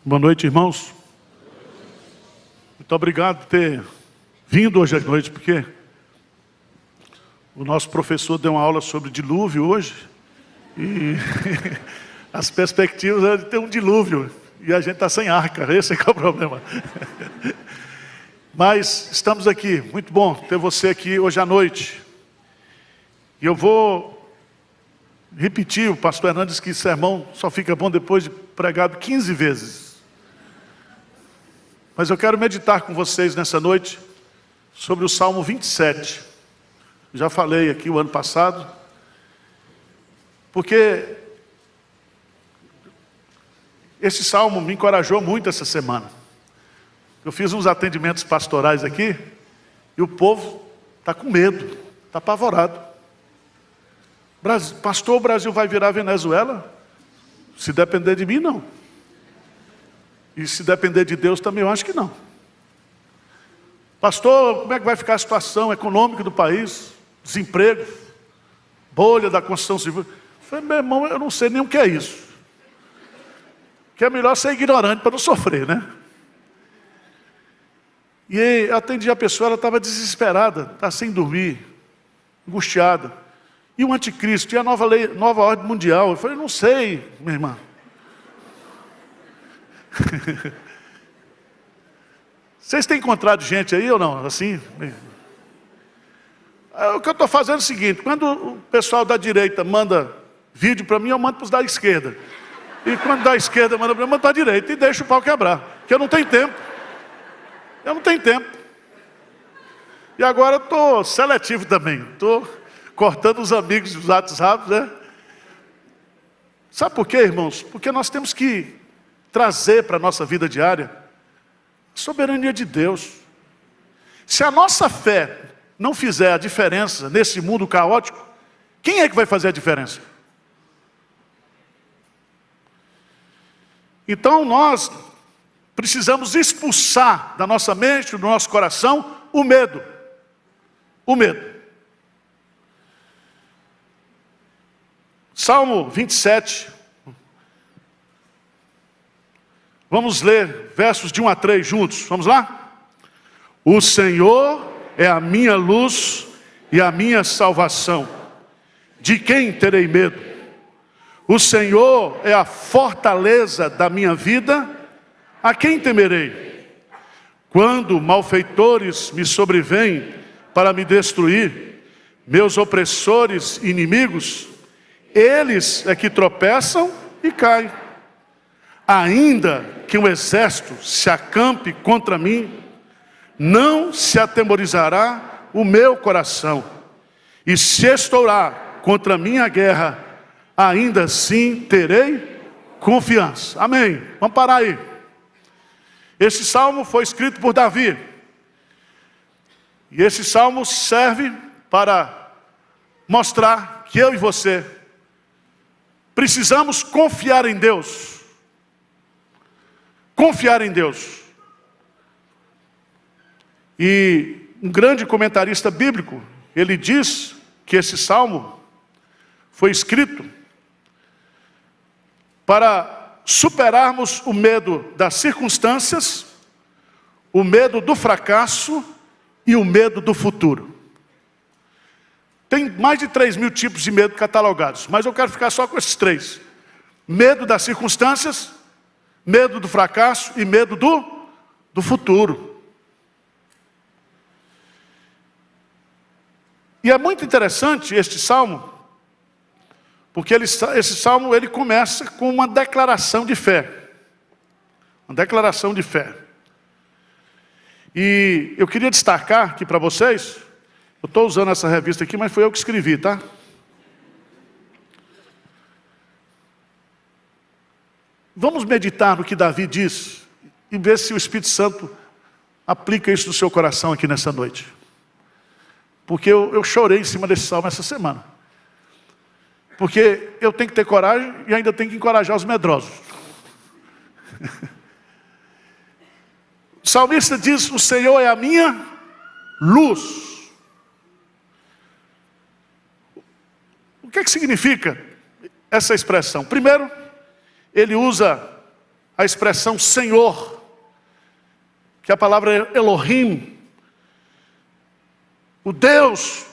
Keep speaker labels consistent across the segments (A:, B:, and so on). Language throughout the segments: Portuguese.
A: Boa noite, irmãos. Muito obrigado por ter vindo hoje à noite, porque o nosso professor deu uma aula sobre dilúvio hoje, e as perspectivas é de ter um dilúvio, e a gente está sem arca, esse é que é o problema. Mas estamos aqui, muito bom ter você aqui hoje à noite. E eu vou repetir, o pastor Hernandes disse que sermão só fica bom depois de pregado 15 vezes. Mas eu quero meditar com vocês nessa noite sobre o Salmo 27. Já falei aqui o ano passado, porque esse salmo me encorajou muito essa semana. Eu fiz uns atendimentos pastorais aqui e o povo está com medo, está apavorado. Pastor, o Brasil vai virar Venezuela? Se depender de mim, não. E se depender de Deus também, eu acho que não. Pastor, como é que vai ficar a situação econômica do país? Desemprego, bolha da construção civil. Eu falei, meu irmão, eu não sei nem o que é isso. Que é melhor ser ignorante para não sofrer, né? E eu atendi a pessoa, ela estava desesperada, está sem dormir, angustiada. E o anticristo, e a nova lei, nova ordem mundial? Eu falei, não sei, minha irmã. Vocês têm encontrado gente aí ou não? Assim? O que eu estou fazendo é o seguinte, quando o pessoal da direita manda vídeo para mim, eu mando para os da esquerda. E quando da esquerda manda para mim, eu mando para a direita e deixo o pau quebrar. Porque eu não tenho tempo. Eu não tenho tempo. E agora eu estou seletivo também. Estou cortando os amigos dos WhatsApp, né? Sabe por quê, irmãos? Porque nós temos que trazer para a nossa vida diária a soberania de Deus. Se a nossa fé não fizer a diferença nesse mundo caótico, quem é que vai fazer a diferença? Então nós precisamos expulsar da nossa mente, do nosso coração, o medo. O medo. Salmo 27. Vamos ler versos de 1 a 3 juntos. Vamos lá? O Senhor é a minha luz e a minha salvação. De quem terei medo? O Senhor é a fortaleza da minha vida. A quem temerei? Quando malfeitores me sobrevêm para me destruir, meus opressores inimigos, eles é que tropeçam e caem. Ainda que um exército se acampe contra mim, não se atemorizará o meu coração. E se estourar contra mim a guerra, ainda assim terei confiança. Amém. Vamos parar aí. Esse salmo foi escrito por Davi. E esse salmo serve para mostrar que eu e você precisamos confiar em Deus. Confiar em Deus. E um grande comentarista bíblico, ele diz que esse salmo foi escrito para superarmos o medo das circunstâncias, o medo do fracasso e o medo do futuro. Tem mais de 3.000 tipos de medo catalogados, mas eu quero ficar só com esses 3. Medo das circunstâncias, medo do fracasso e medo do futuro. E é muito interessante este salmo, porque esse salmo ele começa com uma declaração de fé. Uma declaração de fé. E eu queria destacar aqui para vocês, eu estou usando essa revista aqui, mas foi eu que escrevi, tá? Vamos meditar no que Davi diz e ver se o Espírito Santo aplica isso no seu coração aqui nessa noite. Porque eu chorei em cima desse salmo essa semana. Porque eu tenho que ter coragem e ainda tenho que encorajar os medrosos. O salmista diz, o Senhor é a minha luz. O que significa essa expressão? Primeiro, ele usa a expressão Senhor, que é a palavra Elohim, o Deus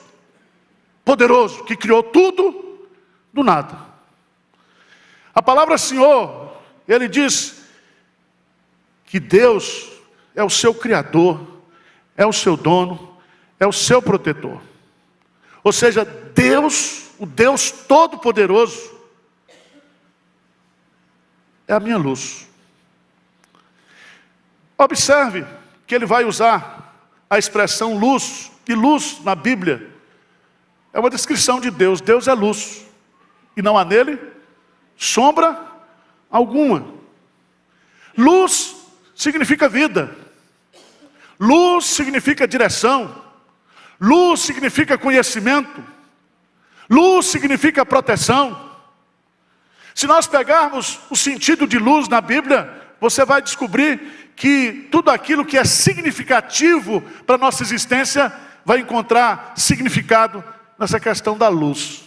A: poderoso que criou tudo do nada. A palavra Senhor, ele diz que Deus é o seu Criador, é o seu dono, é o seu protetor. Ou seja, Deus, o Deus Todo-Poderoso, é a minha luz. Observe que ele vai usar a expressão luz, e luz na Bíblia é uma descrição de Deus. Deus é luz, e não há nele sombra alguma. Luz significa vida. Luz significa direção. Luz significa conhecimento. Luz significa proteção. Se nós pegarmos o sentido de luz na Bíblia, você vai descobrir que tudo aquilo que é significativo para a nossa existência vai encontrar significado nessa questão da luz.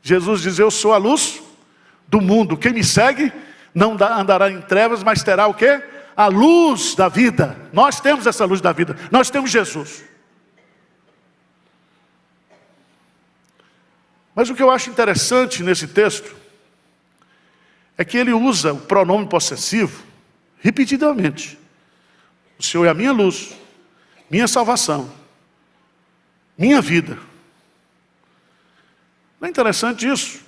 A: Jesus diz: eu sou a luz do mundo. Quem me segue não andará em trevas, mas terá o quê? A luz da vida. Nós temos essa luz da vida. Nós temos Jesus. Mas o que eu acho interessante nesse texto é que ele usa o pronome possessivo repetidamente. O Senhor é a minha luz, minha salvação, minha vida. Não é interessante isso?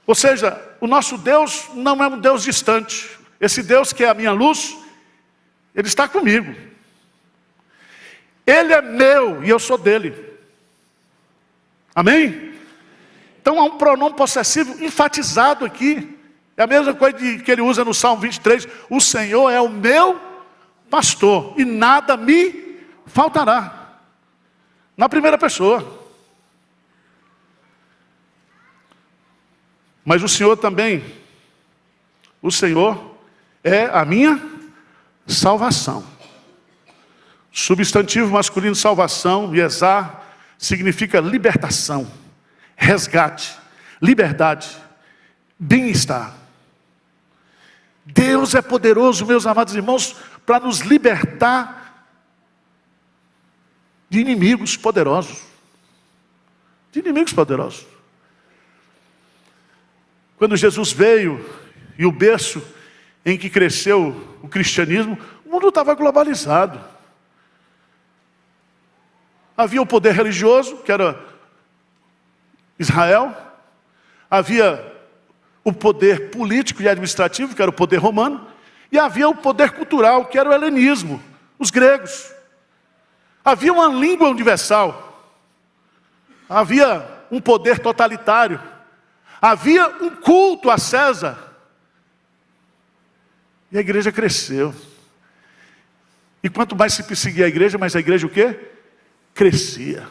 A: Ou seja, o nosso Deus não é um Deus distante. Esse Deus que é a minha luz, Ele está comigo. Ele é meu e eu sou dele. Amém? Então há um pronome possessivo enfatizado aqui. É a mesma coisa que ele usa no Salmo 23. O Senhor é o meu pastor e nada me faltará. Na primeira pessoa. Mas o Senhor também, o Senhor é a minha salvação. Substantivo masculino salvação, yesá, significa libertação, resgate, liberdade, bem-estar. Deus é poderoso, meus amados irmãos, para nos libertar de inimigos poderosos. De inimigos poderosos. Quando Jesus veio, e o berço em que cresceu o cristianismo, o mundo estava globalizado. Havia o poder religioso, que era Israel. Havia o poder político e administrativo, que era o poder romano. E havia o poder cultural, que era o helenismo, os gregos. Havia uma língua universal. Havia um poder totalitário. Havia um culto a César. E a igreja cresceu. E quanto mais se perseguia a igreja, mais a igreja o quê? Crescia.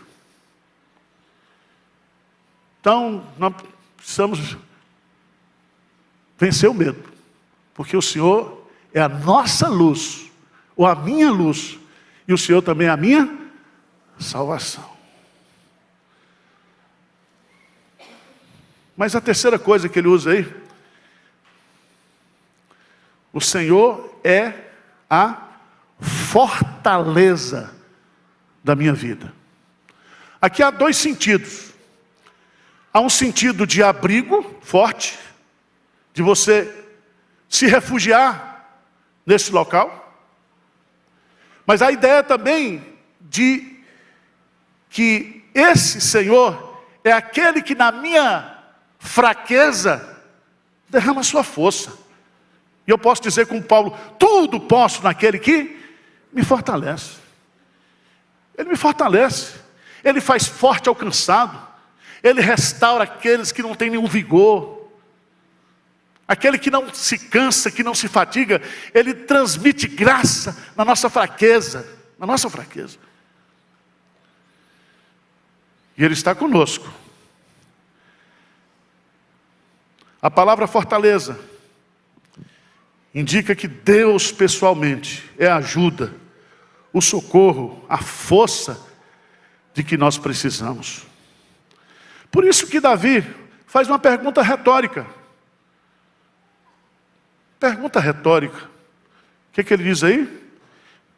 A: Então, nós precisamos vencer o medo. Porque o Senhor é a nossa luz, ou a minha luz. E o Senhor também é a minha salvação. Mas a terceira coisa que ele usa aí, o Senhor é a fortaleza da minha vida. Aqui há dois sentidos. Há um sentido de abrigo forte, de você se refugiar nesse local. Mas a ideia também de que esse Senhor é aquele que na minha fraqueza derrama sua força. E eu posso dizer com Paulo: tudo posso naquele que me fortalece. Ele me fortalece. Ele faz forte ao cansado. Ele restaura aqueles que não têm nenhum vigor. Aquele que não se cansa, que não se fatiga. Ele transmite graça na nossa fraqueza. Na nossa fraqueza. E Ele está conosco. A palavra fortaleza indica que Deus pessoalmente é a ajuda, o socorro, a força de que nós precisamos. Por isso que Davi faz uma pergunta retórica. Pergunta retórica. O que ele diz aí?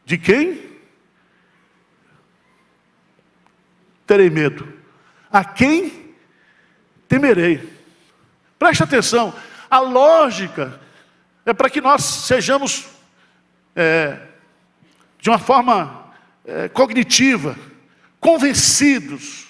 A: De quem terei medo? A quem temerei? Preste atenção. A lógica é para que nós sejamos, de uma forma cognitiva, convencidos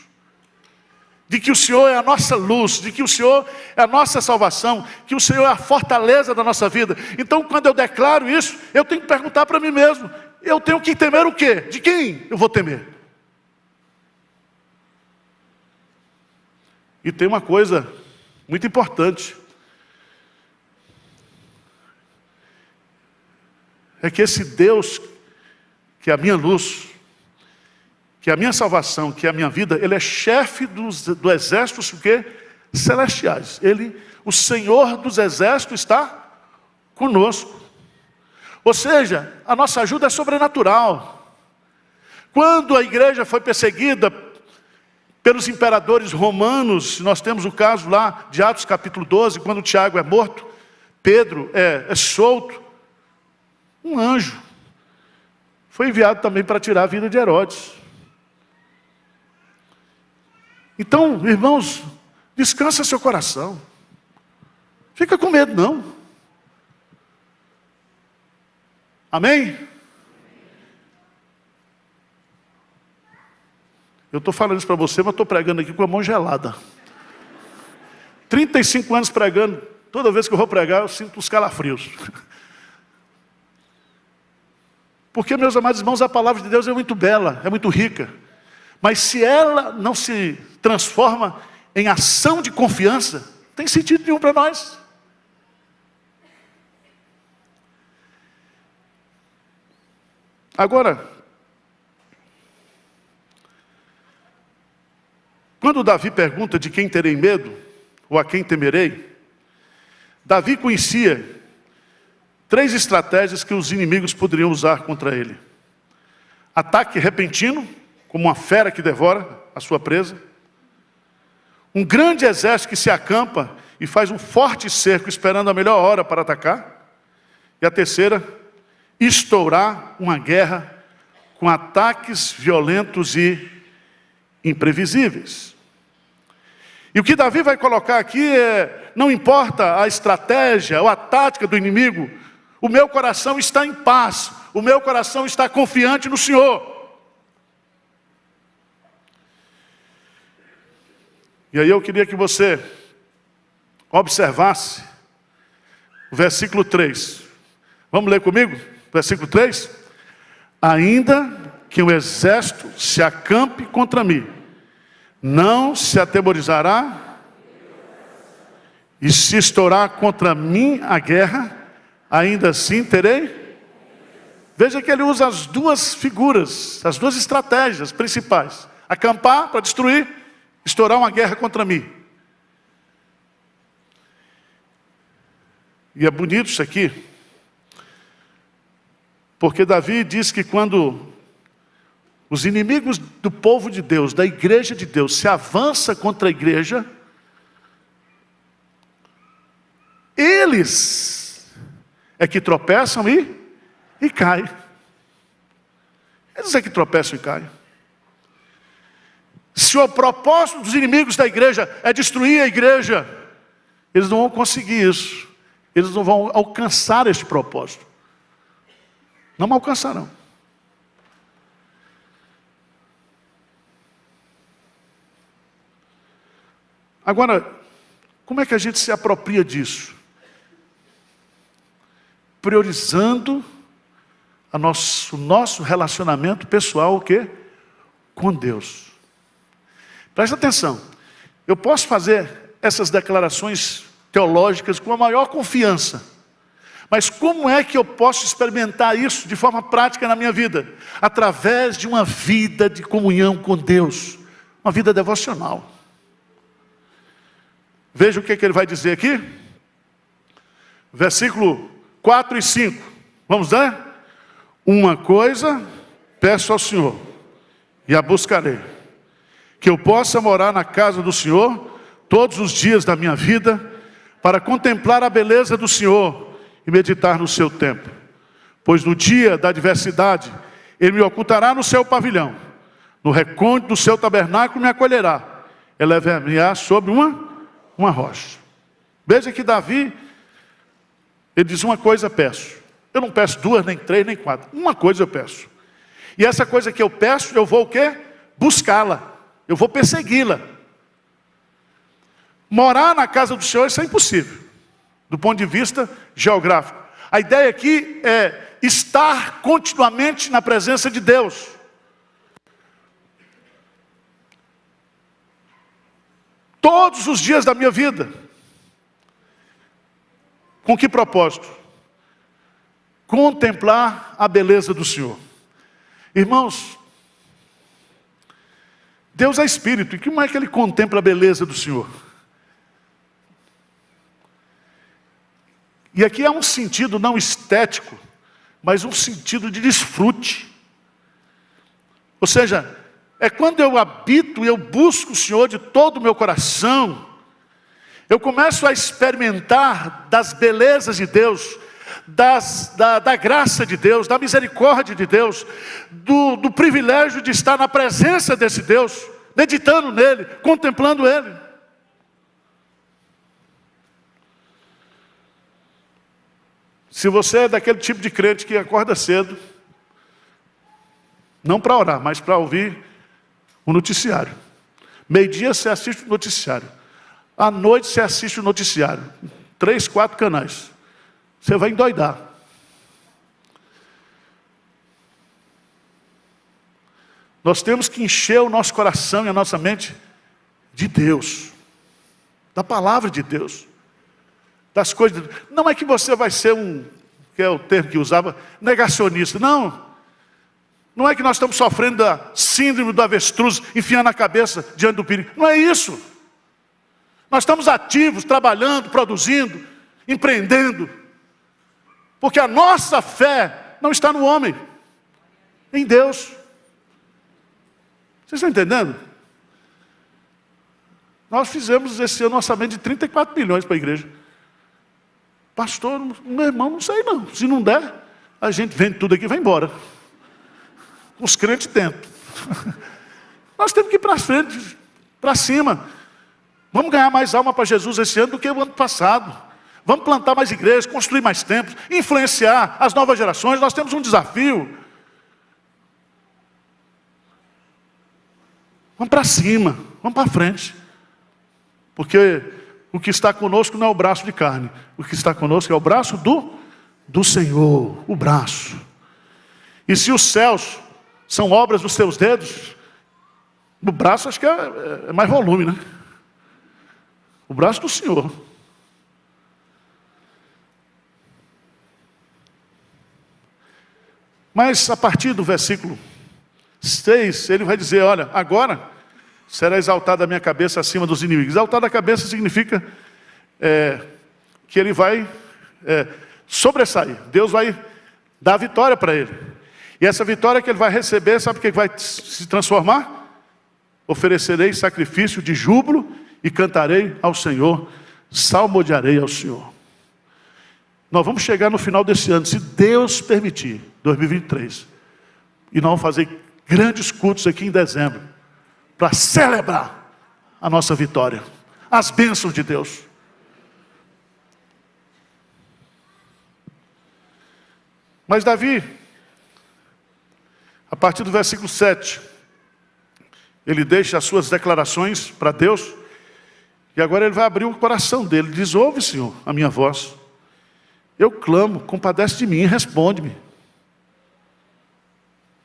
A: de que o Senhor é a nossa luz, de que o Senhor é a nossa salvação, que o Senhor é a fortaleza da nossa vida. Então, quando eu declaro isso, eu tenho que perguntar para mim mesmo, eu tenho que temer o quê? De quem eu vou temer? E tem uma coisa muito importante, é que esse Deus, que é a minha luz, que é a minha salvação, que é a minha vida, Ele é chefe do exército, o quê? Celestiais. O Senhor dos exércitos está conosco. Ou seja, a nossa ajuda é sobrenatural. Quando a igreja foi perseguida pelos imperadores romanos, nós temos o caso lá de Atos capítulo 12, quando Tiago é morto, Pedro é solto, um anjo foi enviado também para tirar a vida de Herodes. Então, irmãos, descansa seu coração. Fica com medo não. Amém? Eu estou falando isso para você, mas estou pregando aqui com a mão gelada. 35 anos pregando, toda vez que eu vou pregar eu sinto os calafrios. Porque, meus amados irmãos, a palavra de Deus é muito bela, é muito rica. Mas se ela não se transforma em ação de confiança, não tem sentido nenhum para nós. Agora, quando Davi pergunta de quem terei medo, ou a quem temerei, Davi conhecia 3 estratégias que os inimigos poderiam usar contra ele. Ataque repentino, como uma fera que devora a sua presa. Um grande exército que se acampa e faz um forte cerco esperando a melhor hora para atacar. E a terceira, estourar uma guerra com ataques violentos e imprevisíveis. E o que Davi vai colocar aqui não importa a estratégia ou a tática do inimigo, o meu coração está em paz, o meu coração está confiante no Senhor. E aí eu queria que você observasse o versículo 3. Vamos ler comigo? Versículo 3. Ainda que o exército se acampe contra mim, não se atemorizará, e se estourar contra mim a guerra, ainda assim terei. Veja que ele usa as 2 figuras, as 2 estratégias principais. Acampar para destruir, estourar uma guerra contra mim. E é bonito isso aqui, porque Davi diz que quando os inimigos do povo de Deus, da igreja de Deus, se avançam contra a igreja, eles é que tropeçam e caem. Eles é que tropeçam e caem. Se o propósito dos inimigos da igreja é destruir a igreja, eles não vão conseguir isso. Eles não vão alcançar esse propósito. Não alcançarão. Agora, como é que a gente se apropria disso? Priorizando o nosso relacionamento pessoal, o quê? Com Deus. Presta atenção, eu posso fazer essas declarações teológicas com a maior confiança, mas como é que eu posso experimentar isso de forma prática na minha vida? Através de uma vida de comunhão com Deus, uma vida devocional. Veja o que ele vai dizer aqui, versículo 4 e 5, vamos lá? Uma coisa peço ao Senhor, e a buscarei, que eu possa morar na casa do Senhor todos os dias da minha vida, para contemplar a beleza do Senhor e meditar no seu templo. Pois no dia da adversidade, ele me ocultará no seu pavilhão. No recôndito do seu tabernáculo me acolherá. Elevar-me-á sobre uma rocha. Veja que Davi, ele diz: uma coisa peço. Eu não peço duas, nem três, nem quatro. Uma coisa eu peço. E essa coisa que eu peço, eu vou o quê? Buscá-la. Eu vou persegui-la. Morar na casa do Senhor, isso é impossível, do ponto de vista geográfico. A ideia aqui é estar continuamente na presença de Deus. Todos os dias da minha vida. Com que propósito? Contemplar a beleza do Senhor. Irmãos, Deus é Espírito, e como é que Ele contempla a beleza do Senhor? E aqui é um sentido não estético, mas um sentido de desfrute. Ou seja, é quando eu habito e eu busco o Senhor de todo o meu coração, eu começo a experimentar das belezas de Deus, da graça de Deus, da misericórdia de Deus, do privilégio de estar na presença desse Deus, meditando nele, contemplando Ele. Se você é daquele tipo de crente que acorda cedo, não para orar, mas para ouvir o noticiário. Meio-dia você assiste o noticiário. À noite você assiste o noticiário. 3, 4 canais. Você vai endoidar. Nós temos que encher o nosso coração e a nossa mente de Deus. Da palavra de Deus. Das coisas. Não é que você vai ser que é o termo que usava, negacionista. Não. Não é que nós estamos sofrendo da síndrome do avestruz, enfiando a cabeça diante do perigo. Não é isso. Nós estamos ativos, trabalhando, produzindo, empreendendo. Porque a nossa fé não está no homem, em Deus. Vocês estão entendendo? Nós fizemos esse ano um orçamento de 34 milhões para a igreja. Pastor, meu irmão, não sei não. Se não der, a gente vende tudo aqui e vai embora. Os crentes dentro. Nós temos que ir para frente, para cima. Vamos ganhar mais alma para Jesus esse ano do que o ano passado. Vamos plantar mais igrejas, construir mais templos, influenciar as novas gerações. Nós temos um desafio. Vamos para cima, vamos para frente. Porque o que está conosco não é o braço de carne. O que está conosco é o braço do Senhor. O braço. E se os céus são obras dos seus dedos, o braço acho que é mais volume, né? O braço do Senhor. Mas a partir do versículo 6, ele vai dizer: olha, agora será exaltada a minha cabeça acima dos inimigos. Exaltada a cabeça significa que ele vai sobressair. Deus vai dar vitória para ele. E essa vitória que ele vai receber, sabe o que vai se transformar? Oferecerei sacrifício de júbilo e cantarei ao Senhor, salmodiarei ao Senhor. Nós vamos chegar no final desse ano, se Deus permitir, 2023. E nós vamos fazer grandes cultos aqui em dezembro, para celebrar a nossa vitória, as bênçãos de Deus. Mas Davi, a partir do versículo 7, ele deixa as suas declarações para Deus, e agora ele vai abrir o coração dele. Ele diz: ouve, Senhor, a minha voz. Eu clamo, compadece de mim, responde-me.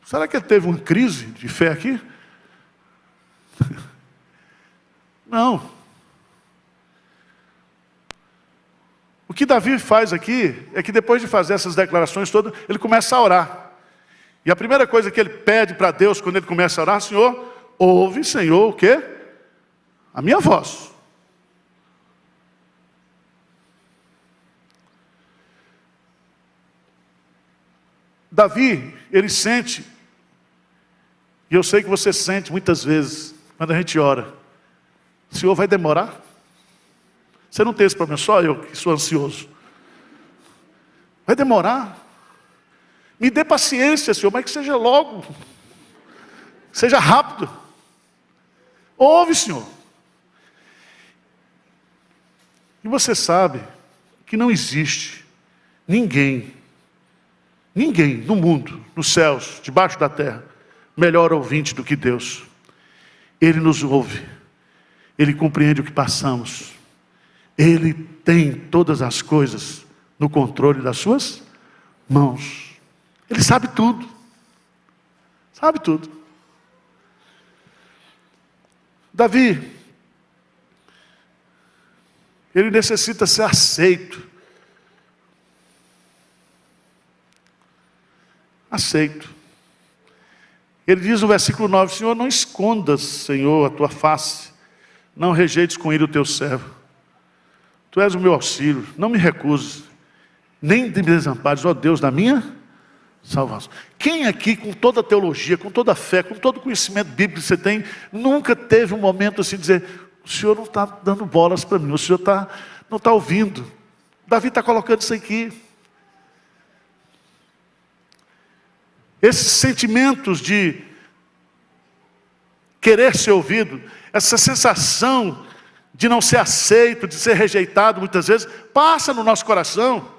A: Será que ele teve uma crise de fé aqui? Não. O que Davi faz aqui é que depois de fazer essas declarações todas, ele começa a orar. E a primeira coisa que ele pede para Deus quando ele começa a orar: Senhor, ouve, Senhor, o quê? A minha voz. Davi, ele sente, e eu sei que você sente muitas vezes, quando a gente ora: o Senhor vai demorar? Você não tem esse problema, só eu que sou ansioso. Vai demorar. Me dê paciência, Senhor, mas que seja logo. Seja rápido. Ouve, Senhor. E você sabe que não existe ninguém no mundo, nos céus, debaixo da terra, melhor ouvinte do que Deus. Ele nos ouve. Ele compreende o que passamos. Ele tem todas as coisas no controle das suas mãos. Ele sabe tudo. Sabe tudo. Davi, ele necessita ser aceito. Aceito. Ele diz no versículo 9, Senhor, não escondas, Senhor, a tua face. Não rejeites com ira o teu servo. Tu és o meu auxílio, não me recuses. Nem me desampares, ó Deus, da minha salvação. Quem aqui, com toda a teologia, com toda a fé, com todo o conhecimento bíblico que você tem, nunca teve um momento assim de dizer, o Senhor não está dando bolas para mim, o Senhor não está ouvindo. Davi está colocando isso aqui. Esses sentimentos de querer ser ouvido, essa sensação de não ser aceito, de ser rejeitado muitas vezes, passa no nosso coração.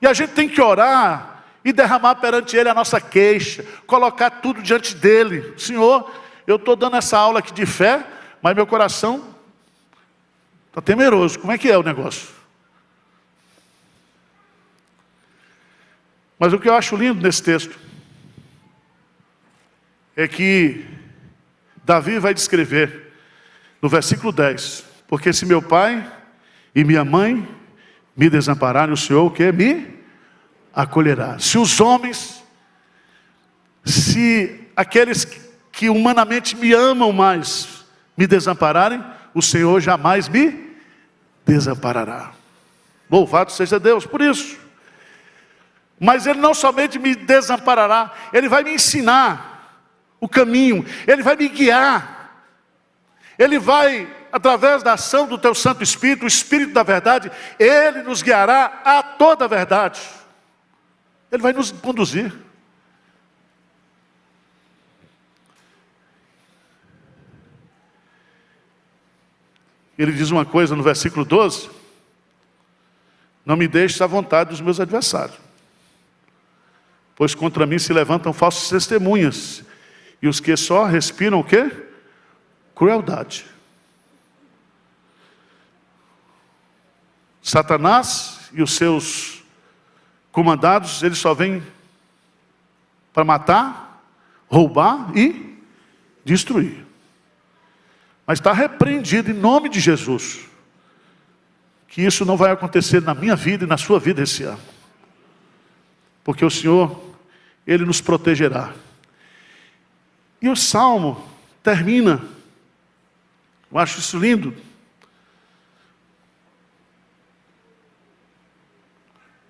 A: E a gente tem que orar e derramar perante Ele a nossa queixa, colocar tudo diante dEle. Senhor, eu estou dando essa aula aqui de fé, mas meu coração está temeroso. Como é que é o negócio? Mas o que eu acho lindo nesse texto é que Davi vai descrever no versículo 10, porque se meu pai e minha mãe me desampararem, o Senhor o que? Me acolherá. Se os homens, se aqueles que humanamente me amam mais me desampararem, o Senhor jamais me desamparará. Louvado seja Deus por isso. Mas Ele não somente me desamparará, Ele vai me ensinar o caminho, Ele vai me guiar, Ele vai, através da ação do Teu Santo Espírito, o Espírito da verdade, Ele nos guiará a toda a verdade. Ele vai nos conduzir. Ele diz uma coisa no versículo 12, não me deixes à vontade dos meus adversários, pois contra mim se levantam falsas testemunhas, e os que só respiram o quê? Crueldade. Satanás e os seus comandados, eles só vêm para matar, roubar e destruir. Mas está repreendido em nome de Jesus, que isso não vai acontecer na minha vida e na sua vida esse ano. Porque o Senhor, Ele nos protegerá. E o Salmo termina, eu acho isso lindo,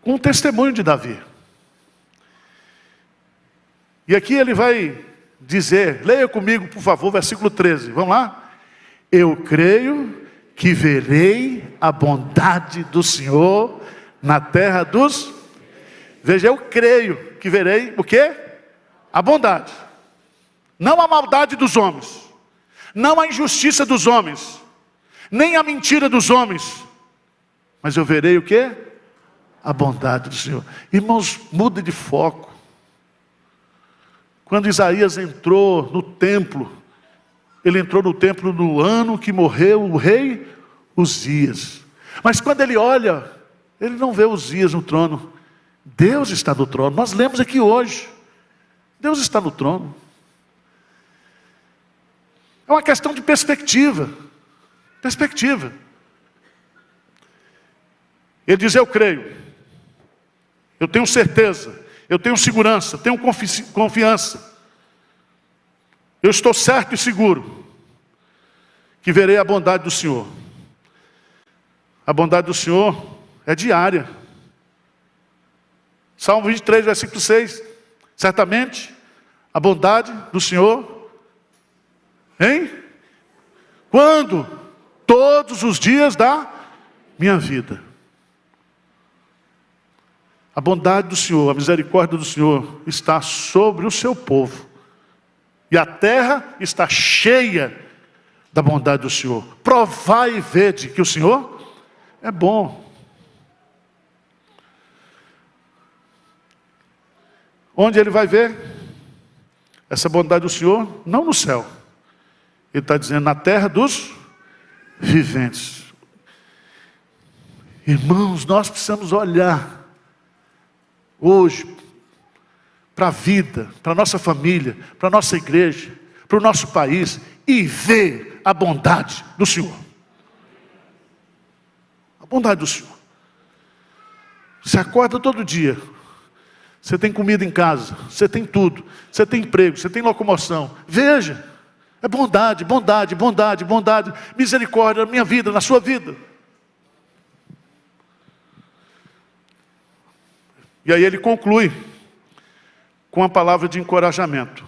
A: com o testemunho de Davi. E aqui ele vai dizer, leia comigo por favor, versículo 13, vamos lá? Eu creio que verei a bondade do Senhor na terra dos... Veja, eu creio que verei o quê? A bondade. Não a maldade dos homens, não a injustiça dos homens, nem a mentira dos homens, mas eu verei o quê? A bondade do Senhor. Irmãos, muda de foco. Quando Isaías entrou no templo, ele entrou no templo no ano que morreu o rei Uzias. Mas quando ele olha, ele não vê Uzias no trono. Deus está no trono. Nós lemos aqui hoje. Deus está no trono. É uma questão de perspectiva. Perspectiva. Ele diz, eu creio. Eu tenho certeza. Eu tenho segurança. Tenho confiança. Eu estou certo e seguro que verei a bondade do Senhor. A bondade do Senhor é diária. Salmo 23, versículo 6. Certamente, a bondade do Senhor, hein? Quando? Todos os dias da minha vida. A bondade do Senhor, a misericórdia do Senhor está sobre o seu povo. E a terra está cheia da bondade do Senhor. Provai e vede que o Senhor é bom. Onde ele vai ver essa bondade do Senhor? Não no céu. Ele está dizendo na terra dos viventes. Irmãos, nós precisamos olhar hoje para a vida, para a nossa família, para a nossa igreja, para o nosso país e ver a bondade do Senhor. A bondade do Senhor. Você acorda todo dia, você tem comida em casa, você tem tudo, você tem emprego, você tem locomoção. Veja, é bondade, bondade, bondade, bondade, misericórdia na minha vida, na sua vida. E aí ele conclui com a palavra de encorajamento.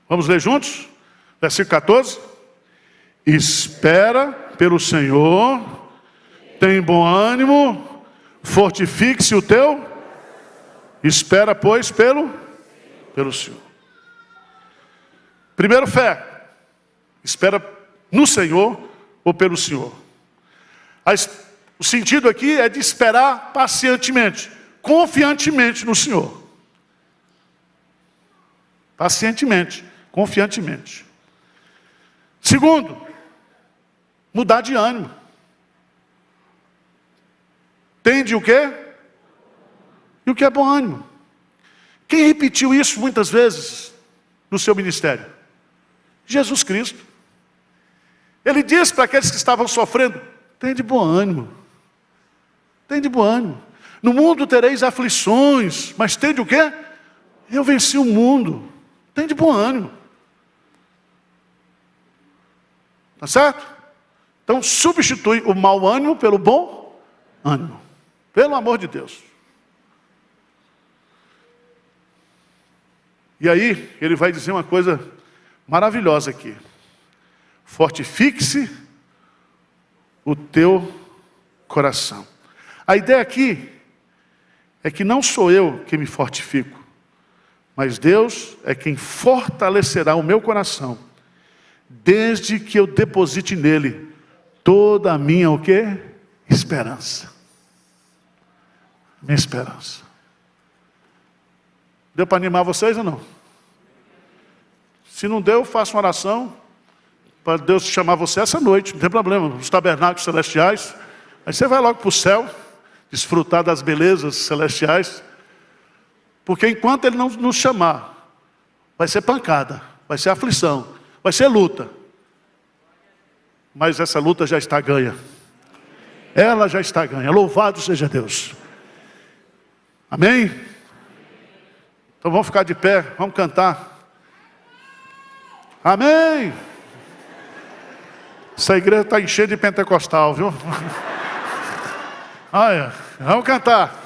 A: Vamos ler juntos? Versículo 14. Espera pelo Senhor, tem bom ânimo, fortifique-se o teu. Espera, pois, pelo Senhor. Primeiro, fé. Espera no Senhor ou pelo Senhor. O sentido aqui é de esperar pacientemente, confiantemente no Senhor. Pacientemente, confiantemente. Segundo, mudar de ânimo. Tende o quê? E o que é bom ânimo? Quem repetiu isso muitas vezes no seu ministério? Jesus Cristo. Ele disse para aqueles que estavam sofrendo: tende bom ânimo. Tende bom ânimo. No mundo tereis aflições, mas tende o quê? Eu venci o mundo. Tende bom ânimo. Tá certo? Então substitui o mau ânimo pelo bom ânimo. Pelo amor de Deus. E aí, ele vai dizer uma coisa maravilhosa aqui. Fortifique-se o teu coração. A ideia aqui é que não sou eu que me fortifico, mas Deus é quem fortalecerá o meu coração, desde que eu deposite nele toda a minha o quê? Esperança. Minha esperança. Deu para animar vocês ou não? Se não deu, faça uma oração para Deus chamar você essa noite, não tem problema, nos tabernáculos celestiais. Aí você vai logo para o céu, desfrutar das belezas celestiais, porque enquanto Ele não nos chamar, vai ser pancada, vai ser aflição, vai ser luta. Mas essa luta já está ganha. Ela já está ganha. Louvado seja Deus. Amém? Então vamos ficar de pé, vamos cantar. Amém! Essa igreja está enchendo de pentecostal, viu? Olha, vamos cantar.